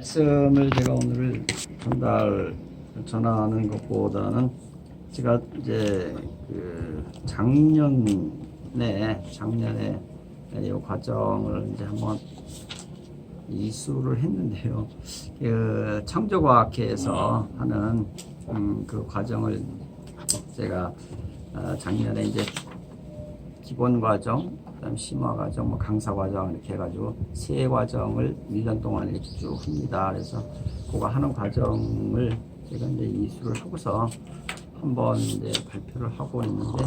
말씀을 제가 오늘 전하는 것보다는 제가 이제 작년에 이 과정을 이제 한번 이수를 했는데요. 창조과학회에서 하는 그 과정을 제가 작년에 이제 기본 과정, 그다음 심화 과정, 강사 과정 이렇게 해가지고 세 과정을 1년 동안 이렇게 쭉 합니다. 그래서 그거 하는 과정을 제가 이제 이수를 하고서 한번 이제 발표를 하고 있는데,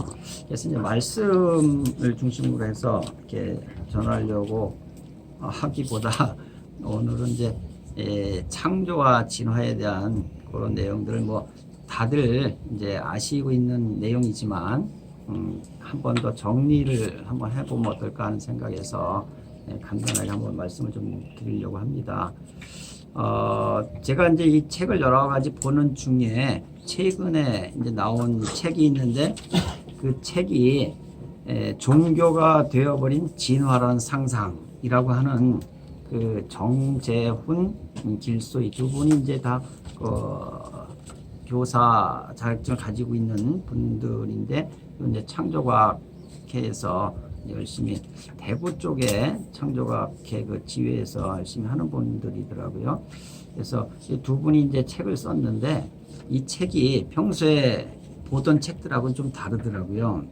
그래서 이제 말씀을 중심으로 해서 이렇게 전하려고 하기보다 오늘은 이제 창조와 진화에 대한 그런 내용들을 뭐 다들 이제 아시고 있는 내용이지만 한 번 더 정리를 한번 해보면 어떨까 하는 생각에서 간단하게 한번 말씀을 좀 드리려고 합니다. 제가 이제 이 책을 여러 가지 보는 중에 최근에 이제 나온 책이 있는데, 그 책이 종교가 되어버린 진화론 상상이라고 하는 그 정재훈, 길소희 두 분이 이제 다 교사 자격증을 가지고 있는 분들인데, 이제 창조과학회에서 열심히 대구 쪽에 창조과학회 그 지회에서 열심히 하는 분들이더라고요. 그래서 이 두 분이 이제 책을 썼는데, 이 책이 평소에 보던 책들하고는 좀 다르더라고요.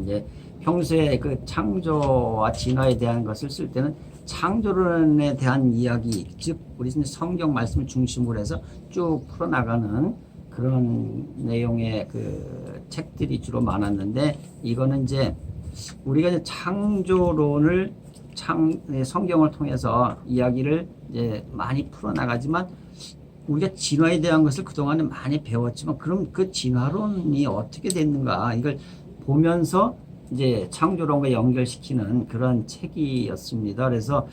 이제 평소에 그 창조와 진화에 대한 것을 쓸 때는 창조론에 대한 이야기, 즉 우리 성경 말씀을 중심으로 해서 쭉 풀어나가는 그런 내용의 그 책들이 주로 많았는데, 이거는 이제 우리가 이제 창조론을 성경을 통해서 이야기를 이제 많이 풀어나가지만, 우리가 진화에 대한 것을 그동안에 많이 배웠지만, 그럼 그 진화론이 어떻게 됐는가 이걸 보면서 이제 창조론과 연결시키는 그런 책이었습니다. 그래서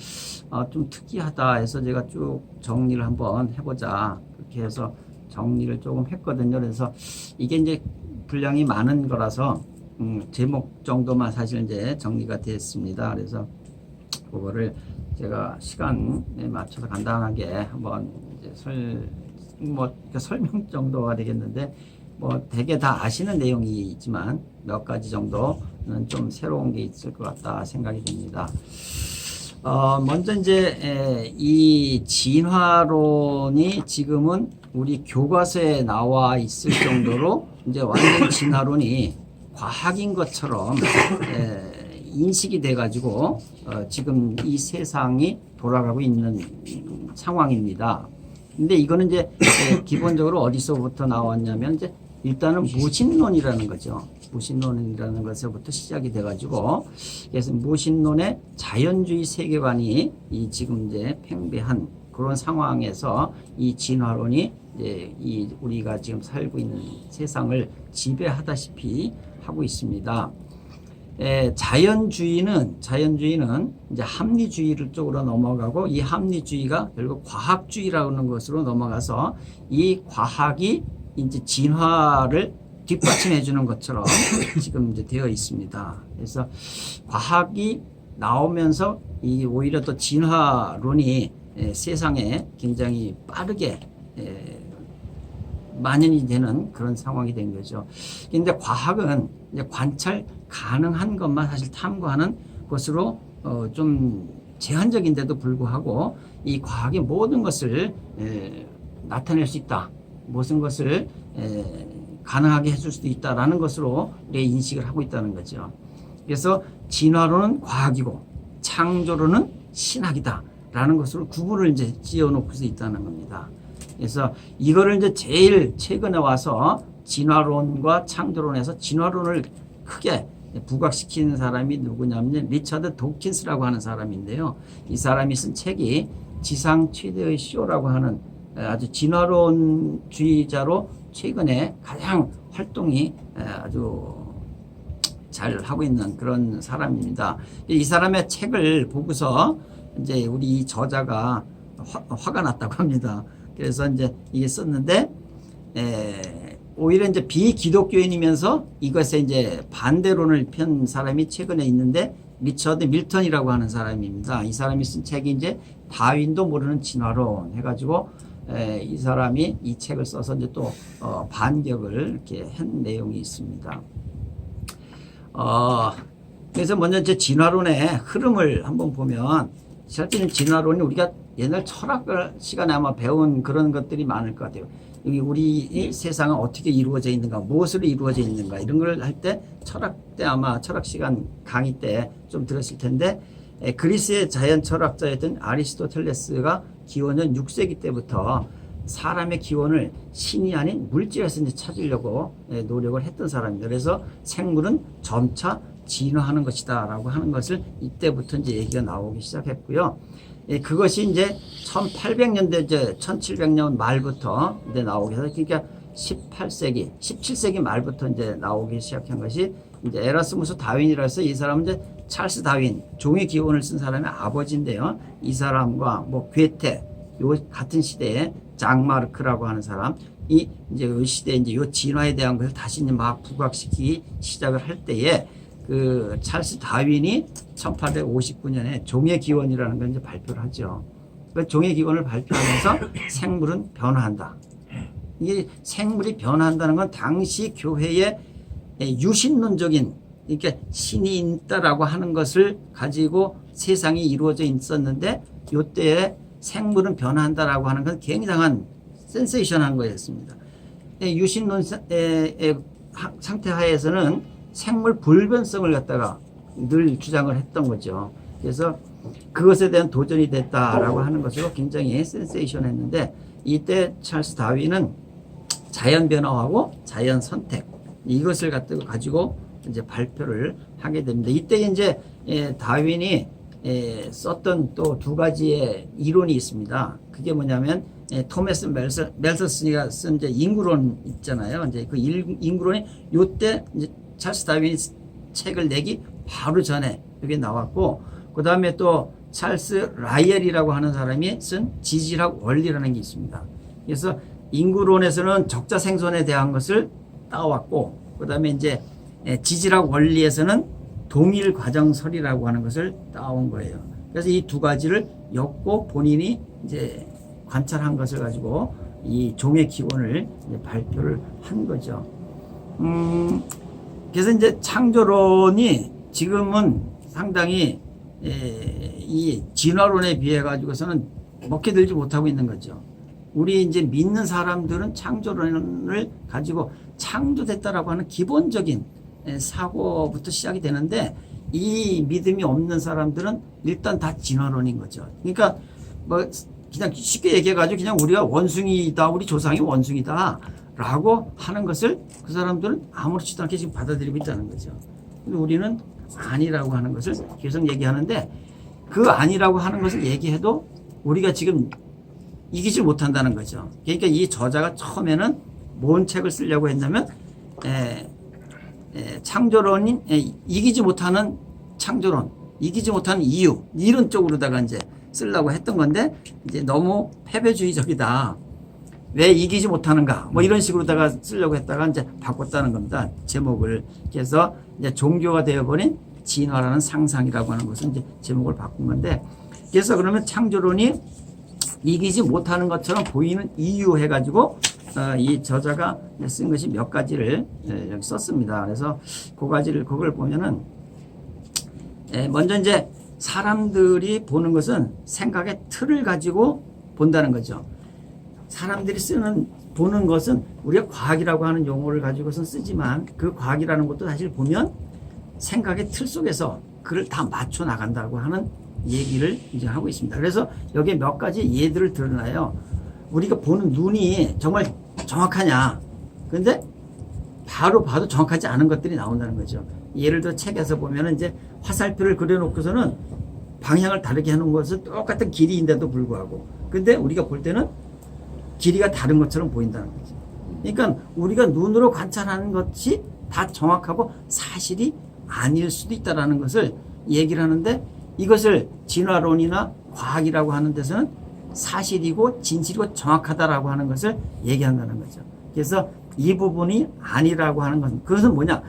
좀 특이하다 해서 제가 쭉 정리를 한번 해보자, 그렇게 해서 정리를 조금 했거든요. 그래서 이게 이제 분량이 많은 거라서 제목 정도만 사실 이제 정리가 됐습니다. 그래서 그거를 제가 시간에 맞춰서 간단하게 한번 이제 설명 정도가 되겠는데, 뭐 대개 다 아시는 내용이지만 몇 가지 정도는 좀 새로운 게 있을 것 같다 생각이 듭니다. 먼저 이제 이 진화론이 지금은 우리 교과서에 나와 있을 정도로 이제 완전 진화론이 과학인 것처럼 인식이 돼가지고 지금 이 세상이 돌아가고 있는 상황입니다. 근데 이거는 이제 기본적으로 어디서부터 나왔냐면, 이제 일단은 무신론이라는 거죠. 무신론이라는 것에서부터 시작이 돼가지고, 그래서 무신론의 자연주의 세계관이 이 지금 이제 팽배한 그런 상황에서 이 진화론이 이제 우리가 지금 살고 있는 세상을 지배하다시피 하고 있습니다. 자연주의는 이제 합리주의를 쪽으로 넘어가고, 이 합리주의가 결국 과학주의라고 하는 것으로 넘어가서 이 과학이 이제 진화를 뒷받침해 주는 것처럼 지금 이제 되어 있습니다. 그래서 과학이 나오면서 이 오히려 또 진화론이 세상에 굉장히 빠르게 만연이 되는 그런 상황이 된 거죠. 근데 과학은 이제 관찰 가능한 것만 사실 탐구하는 것으로 좀 제한적인데도 불구하고, 이 과학이 모든 것을 나타낼 수 있다, 모든 것을 가능하게 해줄 수도 있다라는 것으로 인식을 하고 있다는 거죠. 그래서 진화론은 과학이고 창조론은 신학이다라는 것으로 구분을 이제 지어놓고 있다는 겁니다. 그래서 이거를 이제 제일 최근에 와서 진화론과 창조론에서 진화론을 크게 부각시키는 사람이 누구냐면 리처드 도킨스라고 하는 사람인데요. 이 사람이 쓴 책이 지상 최대의 쇼라고 하는 아주 진화론주의자로 최근에 가장 활동이 아주 잘 하고 있는 그런 사람입니다. 이 사람의 책을 보고서 이제 우리 이 저자가 화가 났다고 합니다. 그래서 이제 이게 썼는데, 오히려 이제 비기독교인이면서 이것에 이제 반대론을 편 사람이 최근에 있는데, 리처드 밀턴이라고 하는 사람입니다. 이 사람이 쓴 책이 이제 다윈도 모르는 진화론 해가지고 이 사람이 이 책을 써서 이제 또 반격을 이렇게 한 내용이 있습니다. 그래서 먼저 이제 진화론의 흐름을 한번 보면, 실제 진화론이 우리가 옛날 철학 시간에 아마 배운 그런 것들이 많을 것 같아요. 여기 우리 세상은 어떻게 이루어져 있는가, 무엇으로 이루어져 있는가, 이런 걸 할 때 철학 때 아마 철학 시간 강의 때 좀 들었을 텐데, 그리스의 자연 철학자였던 아리스토텔레스가 기원전 6세기 때부터 사람의 기원을 신이 아닌 물질에서 이제 찾으려고 노력을 했던 사람입니다. 그래서 생물은 점차 진화하는 것이다 라고 하는 것을 이때부터 이제 얘기가 나오기 시작했고요. 그것이 이제 1800년대, 이제 1700년 말부터 이제 나오게 해서, 그러니까 18세기, 17세기 말부터 이제 나오기 시작한 것이 이제 에라스무스 다윈이라 해서, 이 사람은 이제 찰스 다윈, 종의 기원을 쓴 사람의 아버지인데요. 이 사람과 뭐 괴테, 요 같은 시대에 장마르크라고 하는 사람, 이 이제 이 시대에 이제 요 진화에 대한 것을 다시 이제 막 부각시키기 시작을 할 때에, 그 찰스 다윈이 1859년에 종의 기원이라는 걸 이제 발표를 하죠. 그 종의 기원을 발표하면서 생물은 변화한다. 이게 생물이 변화한다는 건 당시 교회의 유신론적인, 그러니까 신이 있다라고 하는 것을 가지고 세상이 이루어져 있었는데, 이때에 생물은 변화한다라고 하는 건 굉장한 센세이션한 거였습니다. 유신론 상태 하에서는 생물 불변성을 갖다가 늘 주장을 했던 거죠. 그래서 그것에 대한 도전이 됐다라고 하는 것으로 굉장히 센세이션했는데, 이때 찰스 다윈은 자연 변화하고 자연 선택, 이것을 가지고 이제 발표를 하게 됩니다. 이때 이제 다윈이 썼던 또 두 가지의 이론이 있습니다. 그게 뭐냐면, 토마스 멜서스가 쓴 이제 인구론 있잖아요. 이제 그 인구론이 요때 이제 찰스 다윈이 책을 내기 바로 전에 여기 나왔고, 그 다음에 또 찰스 라이엘이라고 하는 사람이 쓴 지질학 원리라는 게 있습니다. 그래서 인구론에서는 적자 생존에 대한 것을 따왔고, 그 다음에 이제 지질학 원리에서는 동일 과정설이라고 하는 것을 따온 거예요. 그래서 이 두 가지를 엮고 본인이 이제 관찰한 것을 가지고 이 종의 기원을 이제 발표를 한 거죠. 그래서 이제 창조론이 지금은 상당히 이 진화론에 비해 가지고서는 먹혀들지 못하고 있는 거죠. 우리 이제 믿는 사람들은 창조론을 가지고 창조됐다라고 하는 기본적인 사고부터 시작이 되는데, 이 믿음이 없는 사람들은 일단 다 진화론인 거죠. 그러니까 뭐 그냥 쉽게 얘기해가지고 그냥 우리가 원숭이다, 우리 조상이 원숭이다 라고 하는 것을 그 사람들은 아무렇지도 않게 지금 받아들이고 있다는 거죠. 근데 우리는 아니라고 하는 것을 계속 얘기하는데, 그 아니라고 하는 것을 얘기해도 우리가 지금 이기지 못한다는 거죠. 그러니까 이 저자가 처음에는 뭔 책을 쓰려고 했냐면, 창조론인, 이기지 못하는 창조론, 이기지 못하는 이유, 이런 쪽으로다가 이제 쓰려고 했던 건데, 이제 너무 패배주의적이다, 왜 이기지 못하는가, 뭐 이런 식으로다가 쓰려고 했다가 이제 바꿨다는 겁니다. 제목을. 그래서 이제 종교가 되어버린 진화라는 상상이라고 하는 것은 이제 제목을 바꾼 건데, 그래서 그러면 창조론이 이기지 못하는 것처럼 보이는 이유 해가지고 이 저자가 쓴 것이 몇 가지를 여기 썼습니다. 그래서 그걸 보면은, 먼저 이제 사람들이 보는 것은 생각의 틀을 가지고 본다는 거죠. 사람들이 보는 것은 우리가 과학이라고 하는 용어를 가지고선 쓰지만, 그 과학이라는 것도 사실 보면 생각의 틀 속에서 그를 다 맞춰 나간다고 하는 얘기를 이제 하고 있습니다. 그래서 여기에 몇 가지 예들을 드러나요. 우리가 보는 눈이 정말 정확하냐, 근데 바로 봐도 정확하지 않은 것들이 나온다는 거죠. 예를 들어 책에서 보면은 이제 화살표를 그려놓고서는 방향을 다르게 해놓은 것은 똑같은 길이인데도 불구하고, 근데 우리가 볼 때는 길이가 다른 것처럼 보인다는 거죠. 그러니까 우리가 눈으로 관찰하는 것이 다 정확하고 사실이 아닐 수도 있다는 것을 얘기를 하는데, 이것을 진화론이나 과학이라고 하는 데서는 사실이고 진실이고 정확하다라고 하는 것을 얘기한다는 거죠. 그래서 이 부분이 아니라고 하는 것은, 그것은 뭐냐,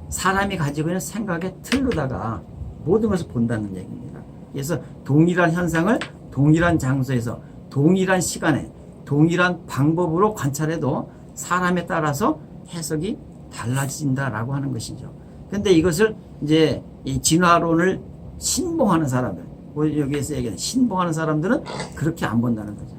사람이 가지고 있는 생각의 틀로다가 모든 것을 본다는 얘기입니다. 그래서 동일한 현상을 동일한 장소에서 동일한 시간에 동일한 방법으로 관찰해도 사람에 따라서 해석이 달라진다라고 하는 것이죠. 근데 이것을 이제 이 진화론을 신봉하는 사람들, 여기에서 얘기하는 신봉하는 사람들은 그렇게 안 본다는 거죠.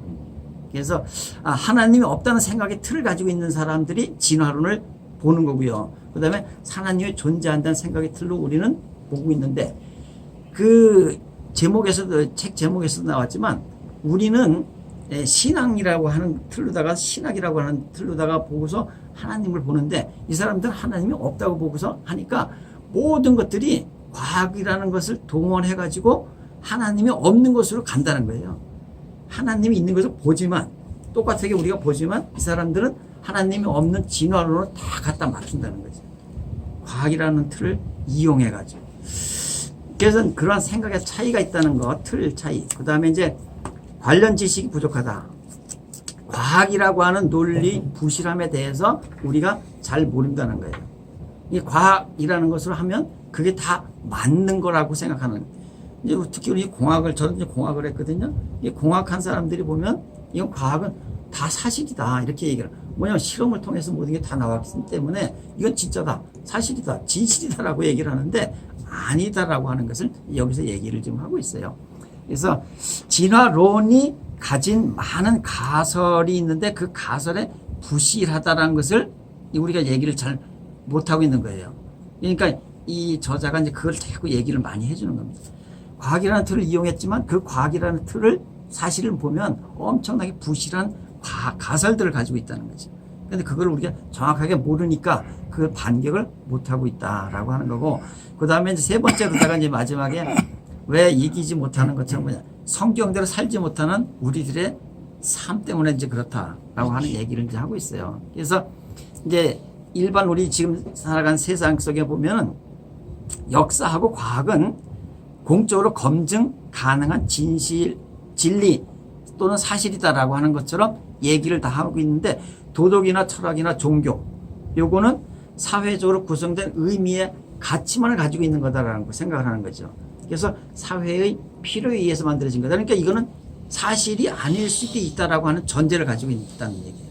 그래서 하나님이 없다는 생각의 틀을 가지고 있는 사람들이 진화론을 보는 거고요. 그 다음에 하나님이 존재한다는 생각의 틀로 우리는 보고 있는데, 그 제목에서도, 책 제목에서도 나왔지만 우리는 신앙이라고 하는 틀로다가, 신학이라고 하는 틀로다가 보고서 하나님을 보는데, 이 사람들은 하나님이 없다고 보고서 하니까 모든 것들이 과학이라는 것을 동원해 가지고 하나님이 없는 것으로 간다는 거예요. 하나님이 있는 것을 보지만, 똑같게 우리가 보지만 이 사람들은 하나님이 없는 진화론을 다 갖다 막힌다는 거죠. 과학이라는 틀을 이용해 가지고. 그래서 그러한 생각의 차이가 있다는 것, 틀 차이. 그 다음에 이제 관련 지식이 부족하다. 과학이라고 하는 논리 부실함에 대해서 우리가 잘 모른다는 거예요. 이 과학이라는 것을 하면 그게 다 맞는 거라고 생각하는. 특히 우리 공학을, 저는 이제 공학을 했거든요. 이 공학한 사람들이 보면 이건 과학은 다 사실이다 이렇게 얘기를. 뭐냐면 실험을 통해서 모든 게 다 나왔기 때문에 이건 진짜다, 사실이다, 진실이다라고 얘기를 하는데 아니다라고 하는 것을 여기서 얘기를 좀 하고 있어요. 그래서 진화론이 가진 많은 가설이 있는데 그 가설에 부실하다라는 것을 우리가 얘기를 잘 못하고 있는 거예요. 그러니까 이 저자가 이제 그걸 자꾸 얘기를 많이 해주는 겁니다. 과학이라는 틀을 이용했지만 그 과학이라는 틀을 사실을 보면 엄청나게 부실한 가설들을 가지고 있다는 거죠. 근데 그걸 우리가 정확하게 모르니까 그 반격을 못하고 있다라고 하는 거고, 그 다음에 이제 세 번째로다가 이제 마지막에 왜 이기지 못하는 것처럼 뭐냐, 성경대로 살지 못하는 우리들의 삶 때문에 이제 그렇다라고 하는 얘기를 이제 하고 있어요. 그래서 이제 일반 우리 지금 살아가는 세상 속에 보면은 역사하고 과학은 공적으로 검증 가능한 진실, 진리 또는 사실이다라고 하는 것처럼 얘기를 다 하고 있는데, 도덕이나 철학이나 종교, 요거는 사회적으로 구성된 의미의 가치만을 가지고 있는 거다라는 거 생각을 하는 거죠. 그래서 사회의 필요에 의해서 만들어진 거다. 그러니까 이거는 사실이 아닐 수도 있다라고 하는 전제를 가지고 있다는 얘기예요.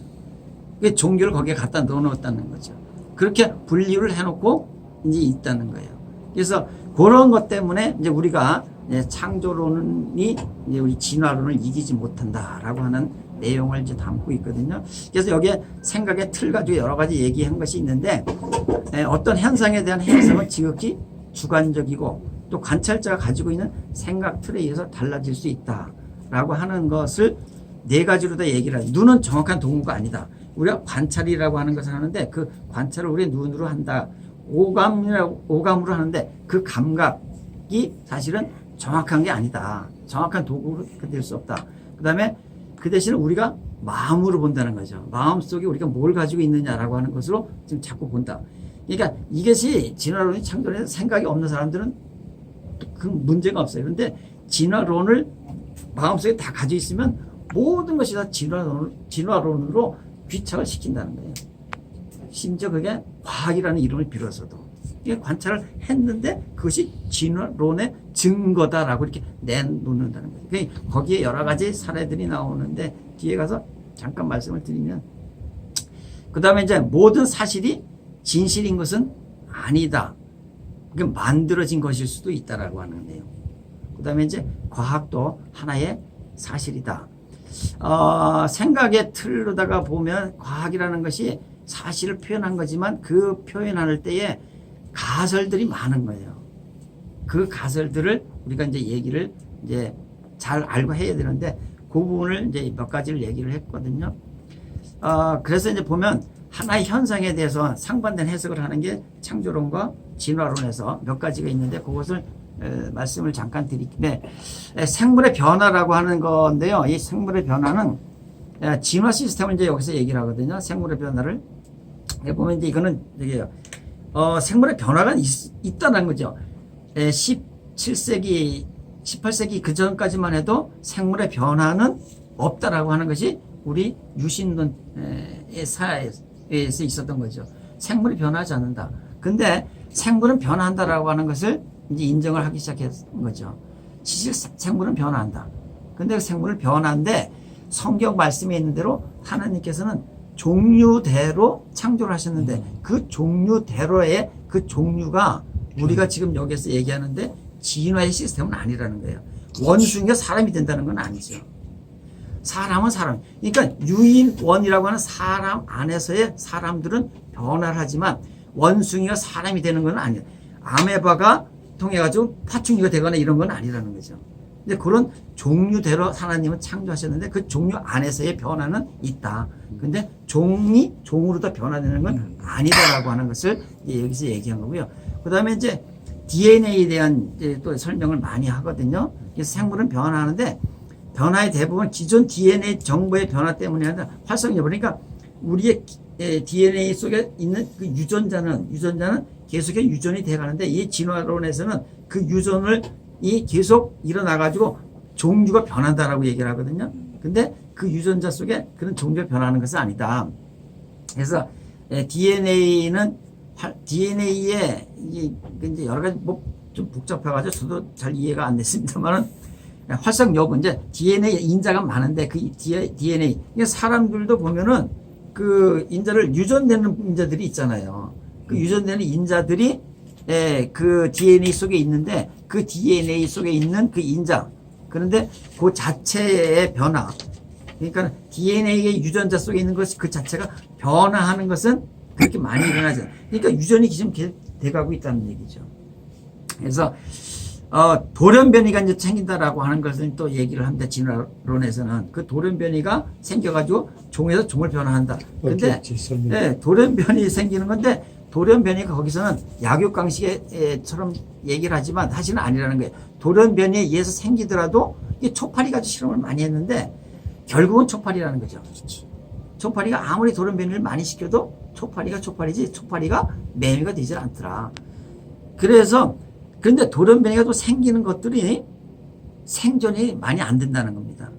그게 종교를 거기에 갖다 넣어놓았다는 거죠. 그렇게 분리를 해놓고 이제 있다는 거예요. 그래서 그런 것 때문에 이제 우리가 창조론이 이제 우리 진화론을 이기지 못한다라고 하는 내용을 이제 담고 있거든요. 그래서 여기에 생각의 틀 가지고 여러 가지 얘기한 것이 있는데, 어떤 현상에 대한 해석은 지극히 주관적이고 또 관찰자가 가지고 있는 생각 틀에 의해서 달라질 수 있다라고 하는 것을 네 가지로 다 얘기를 해요. 눈은 정확한 도구가 아니다. 우리가 관찰이라고 하는 것을 하는데 그 관찰을 우리 눈으로 한다. 오감으로 하는데 그 감각이 사실은 정확한 게 아니다. 정확한 도구로 될 수 없다. 그 다음에 그 대신에 우리가 마음으로 본다는 거죠. 마음속에 우리가 뭘 가지고 있느냐라고 하는 것으로 지금 자꾸 본다. 그러니까 이것이 진화론이 창조해서 생각이 없는 사람들은 그 문제가 없어요. 그런데 진화론을 마음속에 다 가지고 있으면 모든 것이 다 진화론으로 귀착을 시킨다는 거예요. 심지어 그게 과학이라는 이름을 빌어서도. 이게 관찰을 했는데 그것이 진화론의 증거다라고 이렇게 내놓는다는 거예요. 그러니까 거기에 여러 가지 사례들이 나오는데 뒤에 가서 잠깐 말씀을 드리면, 그 다음에 이제 모든 사실이 진실인 것은 아니다. 그게 만들어진 것일 수도 있다라고 하는 내용. 그 다음에 이제 과학도 하나의 사실이다. 생각의 틀로다가 보면 과학이라는 것이 사실을 표현한 거지만 그 표현할 때에 가설들이 많은 거예요. 그 가설들을 우리가 이제 얘기를 이제 잘 알고 해야 되는데 그 부분을 이제 몇 가지를 얘기를 했거든요. 그래서 이제 보면 하나의 현상에 대해서 상반된 해석을 하는 게 창조론과 진화론에서 몇 가지가 있는데 그것을 말씀을 잠깐 드리는데, 생물의 변화라고 하는 건데요. 이 생물의 변화는 진화 시스템을 이제 여기서 얘기를 하거든요. 생물의 변화를 보면 이제 이거는 이게요. 생물의 변화가 있다는 거죠. 17세기, 18세기 그 전까지만 해도 생물의 변화는 없다라고 하는 것이 우리 유신론의 사에서 있었던 거죠. 생물이 변하지 않는다. 근데 생물은 변한다라고 하는 것을 이제 인정을 하기 시작했던 거죠. 사실 생물은 변화한다. 근데 생물은 변화인데 성경 말씀에 있는 대로 하나님께서는 종류대로 창조를 하셨는데 그 종류대로의 그 종류가 우리가 지금 여기서 얘기하는데 진화의 시스템은 아니라는 거예요. 원숭이가 사람이 된다는 건 아니죠. 사람은 사람. 그러니까 유인원이라고 하는 사람 안에서의 사람들은 변화를 하지만 원숭이가 사람이 되는 건 아니에요. 아메바가 통해가지고 파충류가 되거나 이런 건 아니라는 거죠. 근데 그런 종류대로 하나님은 창조하셨는데 그 종류 안에서의 변화는 있다. 근데 종이 종으로 더 변화되는 건 아니다라고 하는 것을 여기서 얘기한 거고요. 그 다음에 이제 DNA에 대한 이제 또 설명을 많이 하거든요. 그래서 생물은 변화하는데 변화의 대부분 기존 DNA 정보의 변화 때문에 아니라 활성이 그러니까 우리의 DNA 속에 있는 그 유전자는 계속해서 유전이 돼 가는데 이 진화론에서는 그 유전을 계속 일어나가지고 종류가 변한다라고 얘기를 하거든요. 근데 그 유전자 속에 그런 종류가 변하는 것은 아니다. 그래서 DNA는 DNA에 이제 여러 가지 뭐 좀 복잡해가지고 저도 잘 이해가 안 됐습니다만은 활성 여부 이제 DNA 인자가 많은데 그 DNA 사람들도 보면은 그 인자를 유전되는 인자들이 있잖아요. 그 유전되는 인자들이 그 DNA 속에 있는데 그 DNA 속에 있는 그 인자 그런데 그 자체의 변화 그러니까 DNA의 유전자 속에 있는 것이 그 자체가 변화하는 것은 그렇게 많이 일어나지 그러니까 유전이 지금 돼가고 있다는 얘기죠. 그래서 돌연변이가 이제 생긴다라고 하는 것을 또 얘기를 합니다. 진화론에서는 그 돌연변이가 생겨가지고 종에서 종을 변화한다. 근데 돌연변이 생기는 건데 돌연변이가 거기서는 약육강식처럼 얘기를 하지만 사실은 아니라는 거예요. 돌연변이에 의해서 생기더라도 이게 초파리 가지고 실험을 많이 했는데 결국은 초파리라는 거죠. 초파리가 아무리 돌연변이를 많이 시켜도 초파리가 초파리지 초파리가 매미가 되질 않더라. 그런데 돌연변이가 또 생기는 것들이 생존이 많이 안 된다는 겁니다.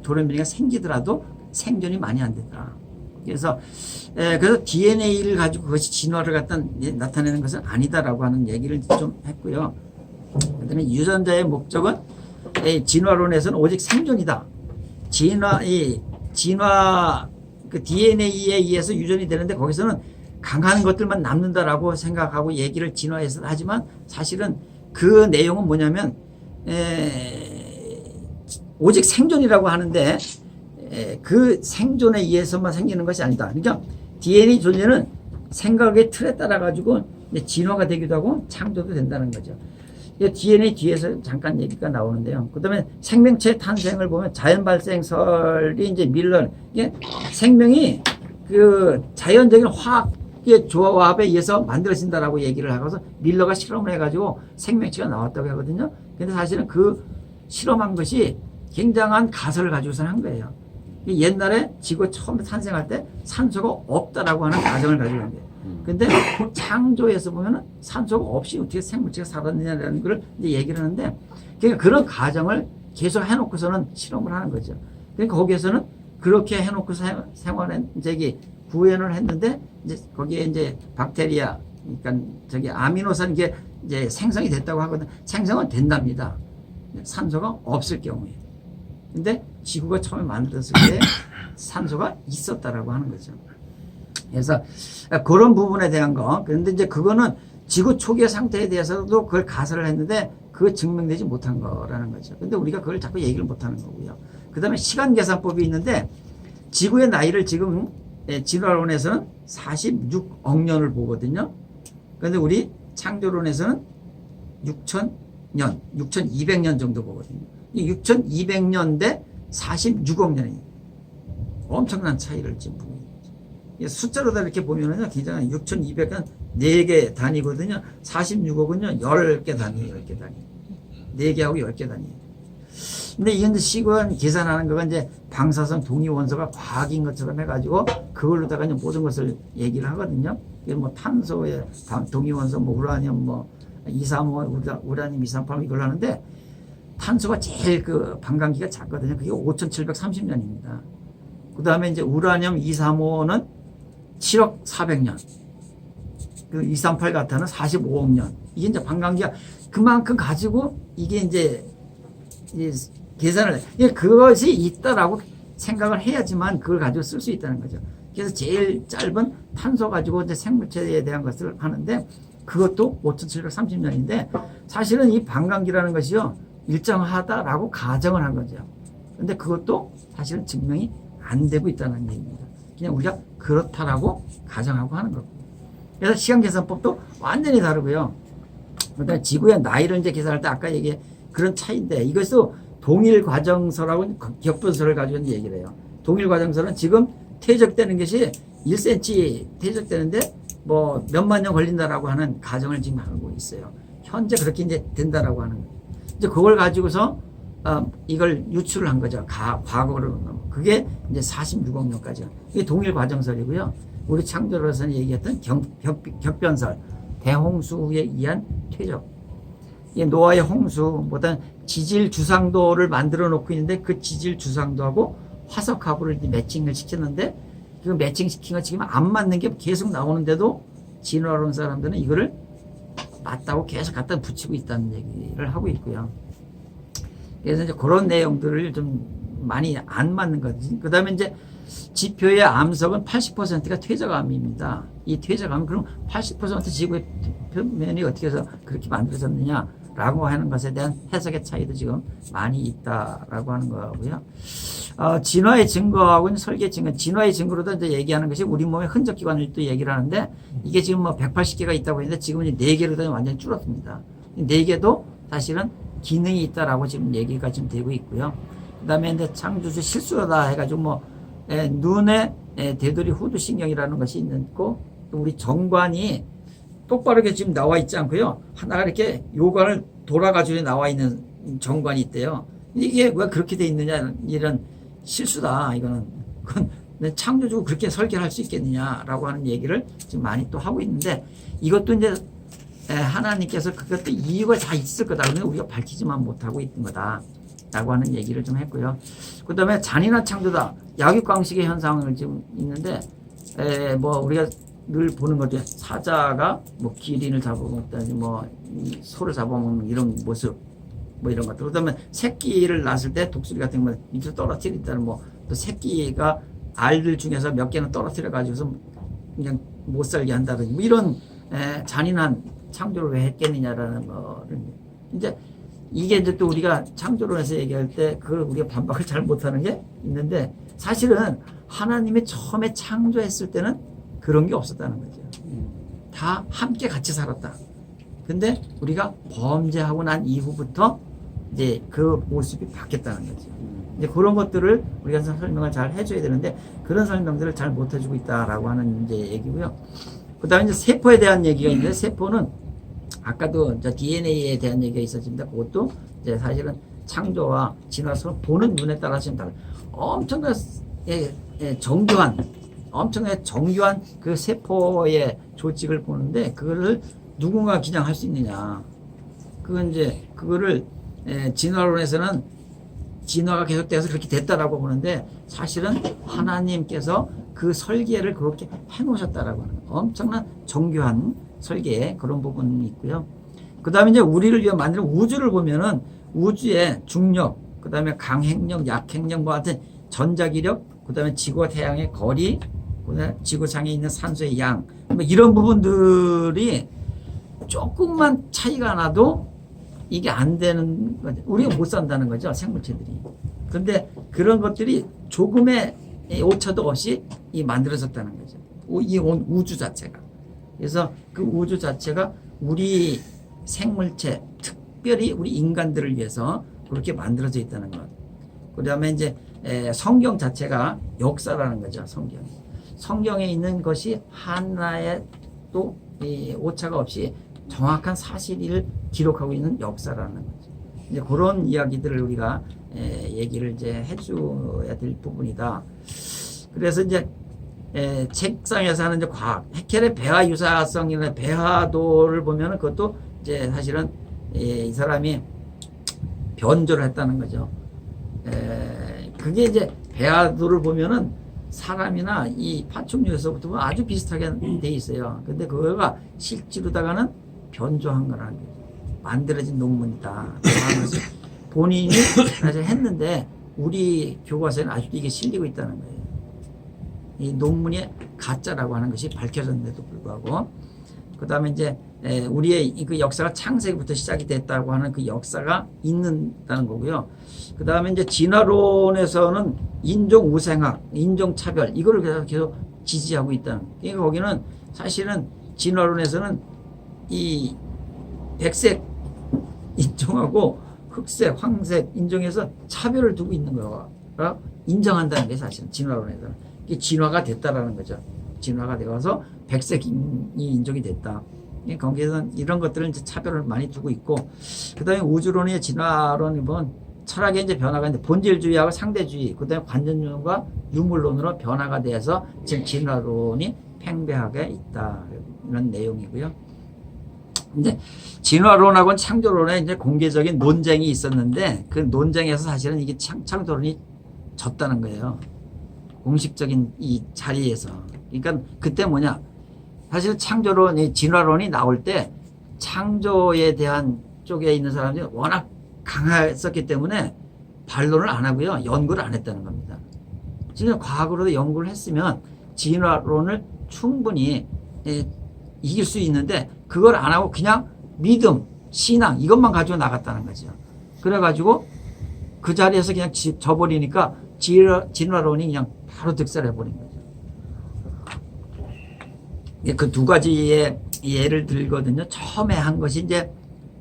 돌연변이가 생기더라도 생존이 많이 안 되더라. 그래서 DNA를 가지고 그것이 진화를 갖다 나타내는 것은 아니다라고 하는 얘기를 좀 했고요. 그다음에 유전자의 목적은 진화론에서는 오직 생존이다. 진화 그 DNA에 의해서 유전이 되는데 거기서는 강한 것들만 남는다라고 생각하고 얘기를 진화해서 하지만 사실은 그 내용은 뭐냐면 오직 생존이라고 하는데 그 생존에 의해서만 생기는 것이 아니다. 그러니까 DNA 존재는 생각의 틀에 따라 가지고 진화가 되기도 하고 창조도 된다는 거죠. DNA 뒤에서 잠깐 얘기가 나오는데요. 그 다음에 생명체 탄생을 보면 자연 발생설이 이제 밀러 이게 생명이 그 자연적인 화학의 조합에 의해서 만들어진다라고 얘기를 하고서 밀러가 실험을 해가지고 생명체가 나왔다고 하거든요. 근데 사실은 그 실험한 것이 굉장한 가설을 가지고서 한 거예요. 옛날에 지구 처음 탄생할 때 산소가 없다라고 하는 가정을 가지고 있는 거예요. 근데 창조에서 보면은 산소가 없이 어떻게 생물체가 살았느냐라는 걸 이제 얘기를 하는데 그러니까 그런 가정을 계속 해놓고서는 실험을 하는 거죠. 그러니까 거기에서는 그렇게 해놓고서 생활한 구현을 했는데 이제 거기에 이제 박테리아 그러니까 아미노산 이게 이제 생성이 됐다고 하거든. 생성은 된답니다. 산소가 없을 경우에. 근데 지구가 처음에 만들었을 때 산소가 있었다라고 하는 거죠. 그래서 그런 부분에 대한 거. 그런데 이제 그거는 지구 초기의 상태에 대해서도 그걸 가설을 했는데 그거 증명되지 못한 거라는 거죠. 근데 우리가 그걸 자꾸 얘기를 못하는 거고요. 그 다음에 시간 계산법이 있는데 지구의 나이를 지금 진화론에서는 46억 년을 보거든요. 그런데 우리 창조론에서는 6,000년, 6,200년 정도 보거든요. 6,200년 대 46억 년이 엄청난 차이를 지금 보고 있는 거죠. 숫자로 다 이렇게 보면은요, 굉장히 6,200은 4개 단위거든요. 46억은요, 10개 단위예요, 10개 단위. 4개하고 10개 단위예요. 근데 이게 이제 시간 계산하는 거가 이제 방사성 동위원소가 과학인 것처럼 해가지고 그걸로다가 이제 모든 것을 얘기를 하거든요. 뭐 탄소의 동위원소, 뭐 우라늄, 뭐 235, 우라늄 238 이걸 하는데 탄소가 제일 그 반감기가 작거든요. 그게 5,730년입니다. 그 다음에 이제 우라늄 235는 7억 400년. 그 238 같아는 45억 년. 이게 이제 반감기가 그만큼 가지고 이게 이제 계산을 그것이 있다라고 생각을 해야지만 그걸 가지고 쓸 수 있다는 거죠. 그래서 제일 짧은 탄소 가지고 이제 생물체에 대한 것을 하는데 그것도 5,730년인데 사실은 이 반감기라는 것이요 일정하다라고 가정을 한 거죠. 근데 그것도 사실은 증명이 안 되고 있다는 얘기입니다. 그냥 우리가 그렇다라고 가정하고 하는 거고. 그래서 시간 계산법도 완전히 다르고요. 그다음에 지구의 나이를 이제 계산할 때 아까 얘기한 그런 차이인데 이것도 동일 과정서라고 격분서를 가지고 얘기를 해요. 동일 과정서는 지금 퇴적되는 것이 1cm 퇴적되는데 뭐 몇만 년 걸린다라고 하는 가정을 지금 하고 있어요. 현재 그렇게 이제 된다라고 하는 거예요. 이제 그걸 가지고서 이걸 유출을 한 거죠. 과거로. 그게 이제 46억 년까지. 이게 동일 과정설이고요. 우리 창조로서는 얘기했던 격변설, 대홍수에 의한 퇴적. 이 노아의 홍수보다 지질 주상도를 만들어 놓고 있는데 그 지질 주상도하고 화석하고를 매칭을 시켰는데 그 매칭시킨 거 지금 안 맞는 게 계속 나오는데도 진화론 사람들은 이거를 맞다고 계속 갖다 붙이고 있다는 얘기를 하고 있고요. 그래서 이제 그런 내용들을 좀 많이 안 맞는 거지. 그 다음에 이제 지표의 암석은 80%가 퇴적암입니다. 이 퇴적암, 그럼 80% 지구의 표면이 어떻게 해서 그렇게 만들어졌느냐라고 하는 것에 대한 해석의 차이도 지금 많이 있다라고 하는 거고요. 진화의 증거하고 설계의 증거, 진화의 증거로도 이제 얘기하는 것이 우리 몸의 흔적 기관을 또 얘기를 하는데 이게 지금 뭐 180개가 있다고 했는데 지금은 4개로 완전히 줄었습니다. 4개도 사실은 기능이 있다라고 지금 얘기가 지금 되고 있고요. 그 다음에 이제 창조주 실수다 해가지고 뭐, 눈에 대두리 후두신경이라는 것이 있고, 또 우리 정관이 똑바르게 지금 나와 있지 않고요. 하나가 이렇게 요관을 돌아가지고 나와 있는 정관이 있대요. 이게 왜 그렇게 돼 있느냐, 이런 실수다. 이거는. 그건 창조주가 그렇게 설계를 할 수 있겠느냐라고 하는 얘기를 지금 많이 또 하고 있는데, 이것도 이제 하나님께서 그것도 이유가 다 있을 거다. 근데 우리가 밝히지만 못하고 있는 거다. 라고 하는 얘기를 좀 했고요. 그 다음에 잔인한 창조다. 약육강식의 현상을 지금 있는데, 뭐, 우리가 늘 보는 거죠. 사자가 뭐 기린을 잡아먹다니, 뭐, 소를 잡아먹는 이런 모습, 뭐 이런 것들. 그 다음에 새끼를 낳았을 때 독수리 같은 거 밑으로 떨어뜨린다는 뭐, 또 새끼가 알들 중에서 몇 개는 떨어뜨려가지고서 그냥 못 살게 한다든지, 뭐 이런, 잔인한 창조를 왜 했겠느냐라는 거를 이제 이게 이제 또 우리가 창조론에서 얘기할 때 그걸 우리가 반박을 잘 못하는 게 있는데 사실은 하나님이 처음에 창조했을 때는 그런 게 없었다는 거죠. 다 함께 같이 살았다. 근데 우리가 범죄하고 난 이후부터 이제 그 모습이 바뀌었다는 거죠. 이제 그런 것들을 우리가 설명을 잘 해줘야 되는데 그런 설명들을 잘 못해주고 있다라고 하는 이제 얘기고요. 그 다음에 이제 세포에 대한 얘기가 있는데 세포는 아까도 DNA에 대한 얘기가 있었습니다. 그것도 이제 사실은 창조와 진화서 보는 눈에 따라 지금 다른 엄청난 정교한 엄청나게 정교한 그 세포의 조직을 보는데 그거를 누군가 그냥 할 수 있느냐? 그건 이제 그거를 진화론에서는 진화가 계속돼서 그렇게 됐다라고 보는데 사실은 하나님께서 그 설계를 그렇게 해놓으셨다라고 하는 엄청난 정교한 설계에 그런 부분이 있고요. 그 다음에 이제 우리를 위해 만든 우주를 보면은 우주의 중력, 그 다음에 강행력, 약행력과 같은 전자기력, 그 다음에 지구와 태양의 거리, 그 다음에 지구상에 있는 산소의 양, 뭐 이런 부분들이 조금만 차이가 나도 이게 안 되는 거죠. 우리가 못 산다는 거죠, 생물체들이. 근데 그런 것들이 조금의 오차도 없이 만들어졌다는 거죠. 이 우주 자체가. 그래서 그 우주 자체가 우리 생물체, 특별히 우리 인간들을 위해서 그렇게 만들어져 있다는 것. 그 다음에 이제 성경 자체가 역사라는 거죠, 성경. 성경에 있는 것이 하나의 또 오차가 없이 정확한 사실을 기록하고 있는 역사라는 거죠. 이제 그런 이야기들을 우리가 얘기를 이제 해줘야 될 부분이다. 그래서 이제 책상에서 하는 이제 과학, 해켈의 배화 유사성이나 배화도를 보면은 그것도 이제 사실은 이 사람이 변조를 했다는 거죠. 그게 이제 배화도를 보면은 사람이나 이 파충류에서부터 아주 비슷하게 돼 있어요. 근데 그거가 실제로다가는 변조한 거라는 거죠. 만들어진 논문이다 하는 것을 본인이 사실 했는데 우리 교과서에는 아직도 이게 실리고 있다는 거예요. 이 논문이 가짜라고 하는 것이 밝혀졌는데도 불구하고 그 다음에 이제 우리의 그 역사가 창세기부터 시작이 됐다고 하는 그 역사가 있는다는 거고요. 그 다음에 이제 진화론에서는 인종 우생학, 인종 차별 이거를 계속 지지하고 있다는. 그러니까 거기는 사실은 진화론에서는 이 백색 인종하고 흑색, 황색 인종에서 차별을 두고 있는 거라 인정한다는 게 사실은 진화론에서는 이게 진화가 됐다라는 거죠. 진화가 되어서 백색 인종이 됐다. 거기에서는 이런 것들을 이제 차별을 많이 두고 있고, 그 다음에 우주론의 진화론이 보면 철학의 이제 변화가 있는데 본질주의하고 상대주의, 그 다음에 관념론과 유물론으로 변화가 돼서 지금 진화론이 팽배하게 있다. 이런 내용이고요. 이제 진화론하고는 창조론에 이제 공개적인 논쟁이 있었는데 그 논쟁에서 사실은 이게 창조론이 졌다는 거예요. 공식적인 이 자리에서. 그러니까 그때 뭐냐? 사실 창조론이 진화론이 나올 때 창조에 대한 쪽에 있는 사람들이 워낙 강했었기 때문에 반론을 안 하고요. 연구를 안 했다는 겁니다. 지금 과거로도 연구를 했으면 진화론을 충분히 이길 수 있는데 그걸 안 하고 그냥 믿음, 신앙 이것만 가지고 나갔다는 거죠. 그래가지고 그 자리에서 그냥 져버리니까 진화론이 그냥 바로 득살해버린 거죠. 그 두 가지의 예를 들거든요. 처음에 한 것이 이제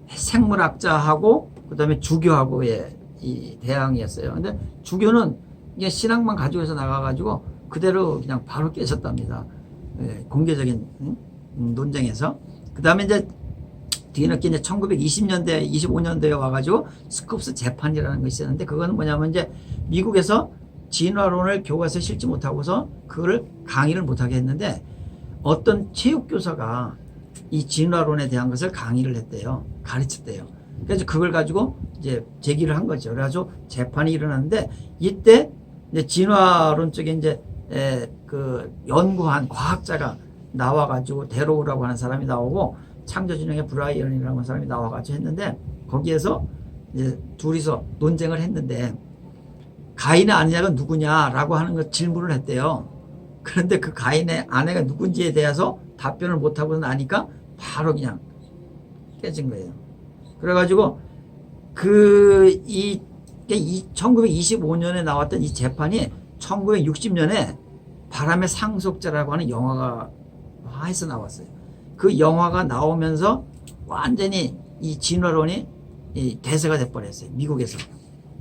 생물학자하고 그 다음에 주교하고의 이 대항이었어요. 근데 주교는 이게 신앙만 가지고 해서 나가가지고 그대로 그냥 바로 깨졌답니다. 공개적인 논쟁에서. 그 다음에 이제 뒤늦게 이제 1920년대, 25년대에 와가지고 스쿱스 재판이라는 것이 있었는데 그거는 뭐냐면 이제 미국에서 진화론을 교과서에 실지 못하고서 그거를 강의를 못하게 했는데 어떤 체육교사가 이 진화론에 대한 것을 강의를 했대요. 가르쳤대요. 그래서 그걸 가지고 이제 제기를 한 거죠. 그래가지고 재판이 일어났는데 이때 이제 진화론 쪽에 이제 그 연구한 과학자가 나와가지고 데로우라고 하는 사람이 나오고 창조진영의 브라이언이라고 하는 사람이 나와가지고 했는데 거기에서 이제 둘이서 논쟁을 했는데 가인의 아내가 누구냐라고 하는 거 질문을 했대요. 그런데 그 가인의 아내가 누군지에 대해서 답변을 못하고 나니까 바로 그냥 깨진 거예요. 그래가지고 이 1925년에 나왔던 이 재판이 1960년에 바람의 상속자라고 하는 영화가 해서 나왔어요. 그 영화가 나오면서 완전히 이 진화론이 대세가 돼버렸어요. 미국에서.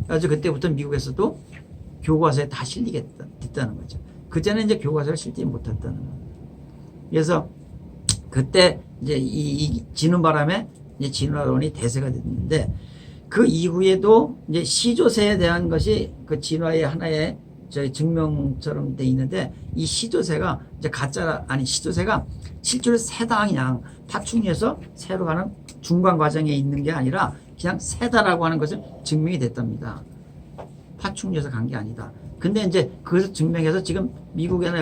그래서 그때부터 미국에서도 교과서에 다 실리게 됐다는 거죠. 그전에 이제 교과서를 실지 못했다는 거예요. 그래서 그때 이제 이 지는 바람에 이제 진화론이 대세가 됐는데 그 이후에도 이제 시조세에 대한 것이 그 진화의 하나의 저희 증명처럼 돼 있는데 이 시조세가 이제 시조세가 실제로 새다 그냥 파충류에서 새로 가는 중간 과정에 있는 게 아니라 그냥 새다라고 하는 것을 증명이 됐답니다. 파충류에서 간 게 아니다. 근데 이제 그것을 증명해서 지금 미국에는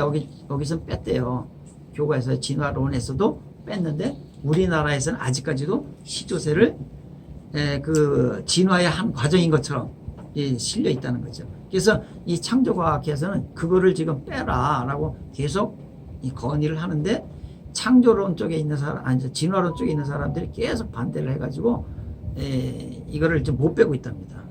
여기서 뺐대요. 교과에서 진화론에서도 뺐는데 우리나라에서는 아직까지도 시조세를 그 진화의 한 과정인 것처럼 실려 있다는 거죠. 그래서 이 창조과학에서는 그거를 지금 빼라라고 계속 건의를 하는데 창조론 쪽에 있는 진화론 쪽에 있는 사람들이 계속 반대를 해가지고 이거를 좀 못 빼고 있답니다.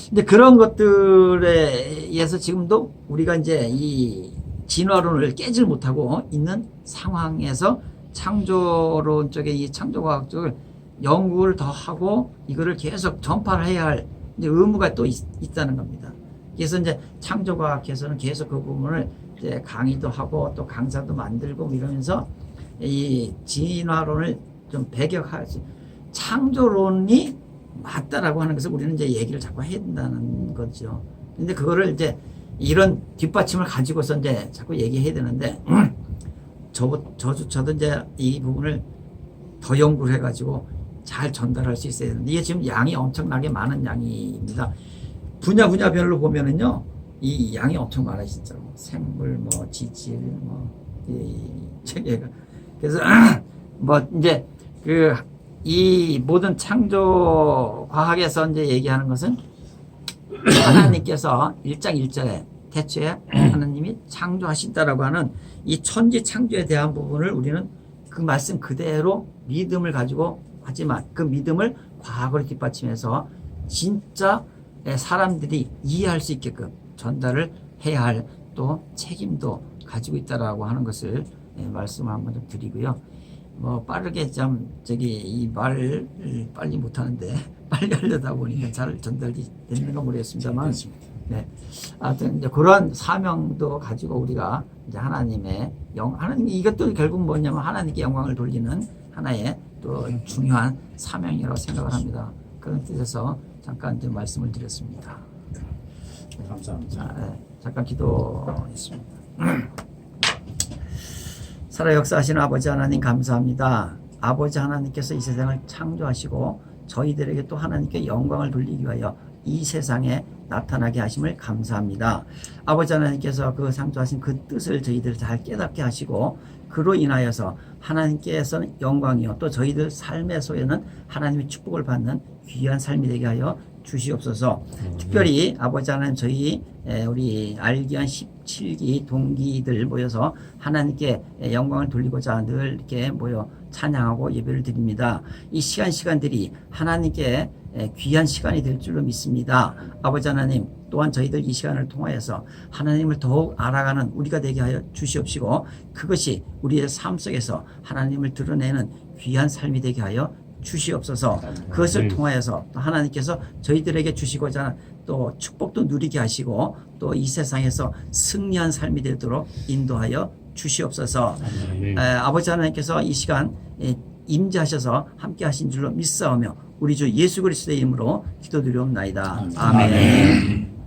근데 그런 것들에 의해서 지금도 우리가 이제 이 진화론을 깨질 못하고 있는 상황에서 창조론 쪽에 이 창조과학 쪽을 연구를 더 하고 이거를 계속 전파를 해야 할 이제 의무가 또 있다는 겁니다. 그래서 이제 창조과학에서는 계속 그 부분을 이제 강의도 하고 또 강사도 만들고 이러면서 이 진화론을 좀 배격하지 창조론이 맞다라고 하는 것을 우리는 이제 얘기를 자꾸 해야 된다는 거죠. 근데 그거를 이제 이런 뒷받침을 가지고서 이제 자꾸 얘기해야 되는데 저도 이제 이 부분을 더 연구를 해가지고 잘 전달할 수 있어야 되는데 이게 지금 양이 엄청나게 많은 양입니다. 분야별로 보면은요 이 양이 엄청 많아요. 진짜 생물 뭐 지질 뭐 이 체계가 그래서 뭐 이제 그 이 모든 창조 과학에서 이제 얘기하는 것은 하나님께서 1장 1절에 태초에 하나님이 창조하신다라고 하는 이 천지 창조에 대한 부분을 우리는 그 말씀 그대로 믿음을 가지고 하지만 그 믿음을 과학으로 뒷받침해서 진짜 사람들이 이해할 수 있게끔 전달을 해야 할 또 책임도 가지고 있다라고 하는 것을 말씀을 한번 좀 드리고요. 뭐 빠르게 좀 이 말을 빨리 못하는데 빨리 하려다 보니까 잘 전달이 됐는가 모르겠습니다만, 네, 하여튼 이제 그런 사명도 가지고 우리가 이제 하나님 이것도 결국 뭐냐면 하나님께 영광을 돌리는 하나의 또 중요한 사명이라고 생각을 합니다. 그런 뜻에서 잠깐 좀 말씀을 드렸습니다. 네, 감사합니다. 잠깐 기도했습니다. 살아 역사하시는 아버지 하나님 감사합니다. 아버지 하나님께서 이 세상을 창조하시고 저희들에게 또 하나님께 영광을 돌리기 위하여 이 세상에 나타나게 하심을 감사합니다. 아버지 하나님께서 그 창조하신 그 뜻을 저희들 잘 깨닫게 하시고 그로 인하여서 하나님께서는 영광이요 또 저희들 삶의 속에는 하나님의 축복을 받는 귀한 삶이 되게 하여 주시옵소서. 특별히 아버지 하나님 저희 우리 알기한 17기 동기들 모여서 하나님께 영광을 돌리고자 늘 이렇게 모여 찬양하고 예배를 드립니다. 이 시간들이 하나님께 귀한 시간이 될 줄로 믿습니다. 아버지 하나님 또한 저희들 이 시간을 통하여서 하나님을 더욱 알아가는 우리가 되게 하여 주시옵시고 그것이 우리의 삶 속에서 하나님을 드러내는 귀한 삶이 되게 하여 주시옵소서. 그것을 통하여서 또 하나님께서 저희들에게 주시고자 하는 또 축복도 누리게 하시고 또 이 세상에서 승리한 삶이 되도록 인도하여 주시옵소서. 아버지 하나님께서 이 시간 임재하셔서 함께 하신 줄로 믿사오며 우리 주 예수 그리스도의 이름으로 기도드리옵나이다. 아멘.